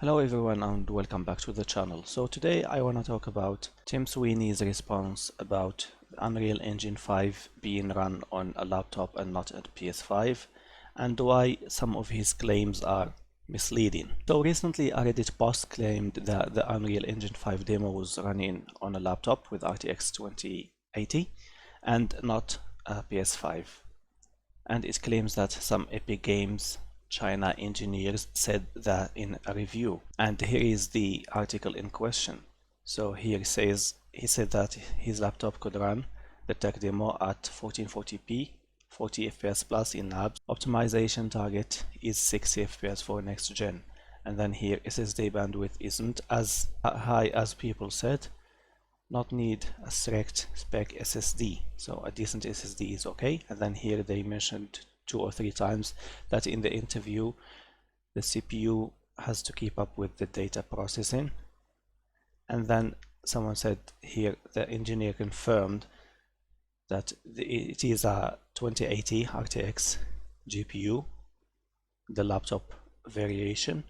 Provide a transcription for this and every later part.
Hello everyone and welcome back to the channel. So today I want to talk about Tim Sweeney's response about Unreal Engine 5 being run on a laptop and not a PS5, and why some of his claims are misleading. So recently a Reddit post claimed that the Unreal Engine 5 demo was running on a laptop with RTX 2080 and not a PS5. And it claims that some Epic Games China engineers said that in a review. And here is the article in question. So here he said that his laptop could run the tech demo at 1440p, 40 FPS plus in apps. Optimization target is 60 FPS for next gen. And then here SSD bandwidth isn't as high as people said. Not need a strict spec SSD, so a decent SSD is okay. And then here they mentioned 2 or 3 times that in the interview the CPU has to keep up with the data processing. And then someone said here the engineer confirmed that it is a 2080 RTX GPU, the laptop variation,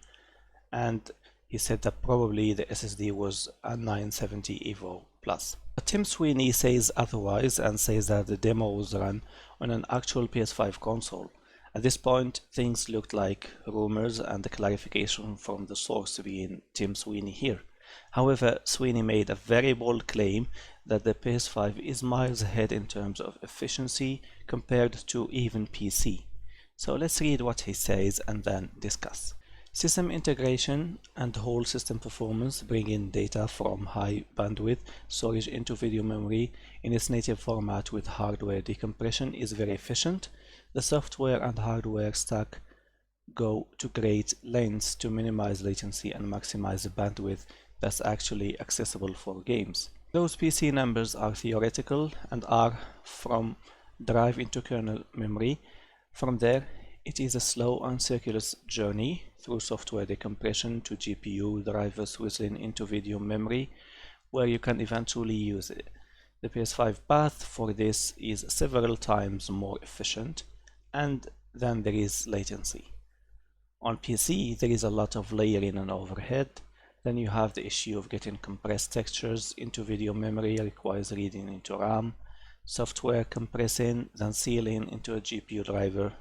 and he said that probably the SSD was a 970 EVO Plus. But Tim Sweeney says otherwise and says that the demo was run on an actual PS5 console. At this point, things looked like rumors and the clarification from the source being Tim Sweeney here. However, Sweeney made a very bold claim that the PS5 is miles ahead in terms of efficiency compared to even PC. So let's read what he says and then discuss. System integration and whole system performance bring in data from high bandwidth storage into video memory in its native format with hardware decompression is very efficient. The software and hardware stack go to great lengths to minimize latency and maximize the bandwidth that's actually accessible for games. Those PC numbers are theoretical and are from drive into kernel memory. From there, it is a slow and circuitous journey through software decompression to GPU drivers whistling into video memory, where you can eventually use it. The PS5 path for this is several times more efficient, and then there is latency. On PC, there is a lot of layering and overhead. Then you have the issue of getting compressed textures into video memory requires reading into RAM, software compressing, then sealing into a GPU driver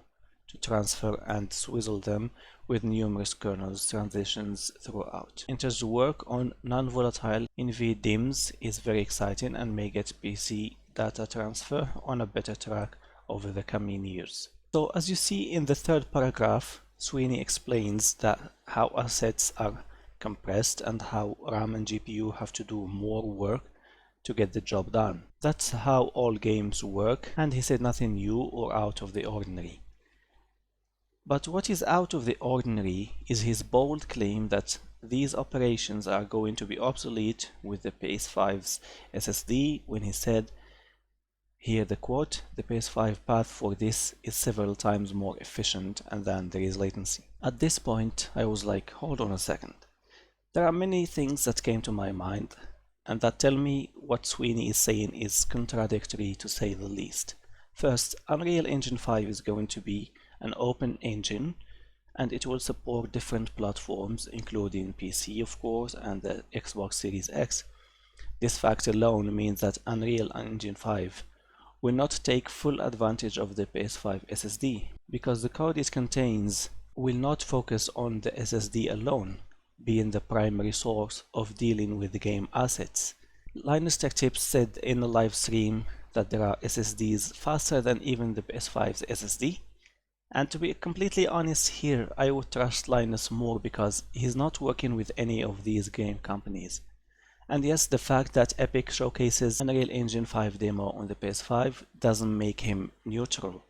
to transfer and swizzle them with numerous kernels transitions throughout. Intel's work on non-volatile NVDIMMs is very exciting and may get PC data transfer on a better track over the coming years. So as you see in the third paragraph, Sweeney explains that how assets are compressed and how RAM and GPU have to do more work to get the job done. That's how all games work, and he said nothing new or out of the ordinary. But what is out of the ordinary is his bold claim that these operations are going to be obsolete with the PS5's SSD, when he said, here the quote, the PS5 path for this is several times more efficient and then there is latency. At this point I was like, hold on a second. There are many things that came to my mind and that tell me what Sweeney is saying is contradictory to say the least. First, Unreal Engine 5 is going to be an open engine and it will support different platforms including PC of course and the Xbox Series X. This fact alone means that Unreal Engine 5 will not take full advantage of the PS5 SSD because the code it contains will not focus on the SSD alone being the primary source of dealing with the game assets. Linus Tech Tips said in a live stream that there are SSDs faster than even the PS5's SSD. And to be completely honest here, I would trust Linus more because he's not working with any of these game companies. And yes, the fact that Epic showcases Unreal Engine 5 demo on the PS5 doesn't make him neutral.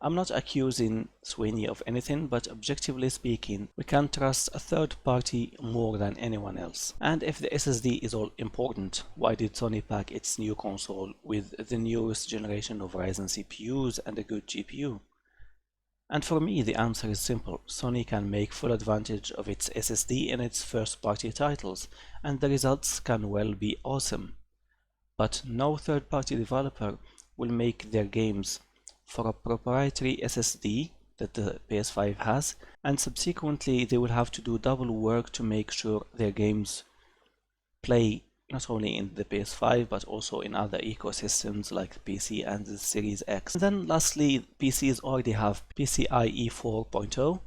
I'm not accusing Sweeney of anything, but objectively speaking, we can trust a third party more than anyone else. And if the SSD is all important, why did Sony pack its new console with the newest generation of Ryzen CPUs and a good GPU? And for me, the answer is simple. Sony can make full advantage of its SSD in its first-party titles, and the results can well be awesome. But no third-party developer will make their games for a proprietary SSD that the PS5 has, and subsequently they will have to do double work to make sure their games play not only in the PS5 but also in other ecosystems like PC and the Series X. And then lastly, PCs already have PCIe 4.0,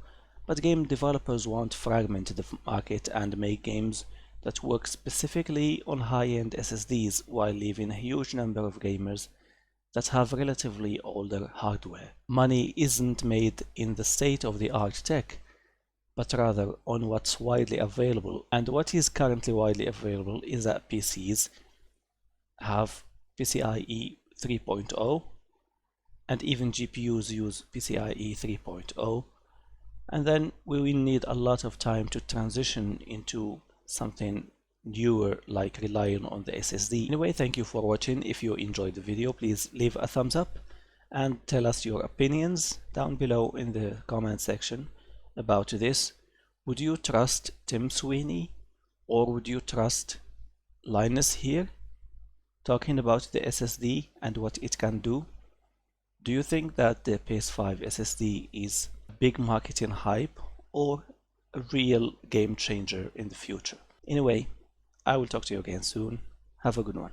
but game developers want to fragment the market and make games that work specifically on high-end SSDs while leaving a huge number of gamers that have relatively older hardware. Money isn't made in the state-of-the-art tech, but rather on what's widely available. And what is currently widely available is that PCs have PCIe 3.0, and even GPUs use PCIe 3.0, and then we will need a lot of time to transition into something newer, like relying on the SSD. Anyway, thank you for watching. If you enjoyed the video, please leave a thumbs up and tell us your opinions down below in the comment section about this. Would you trust Tim Sweeney, or would you trust Linus here talking about the SSD and what it can do? Do you think that the PS5 SSD is a big marketing hype or a real game changer in the future? Anyway, I will talk to you again soon. Have a good one.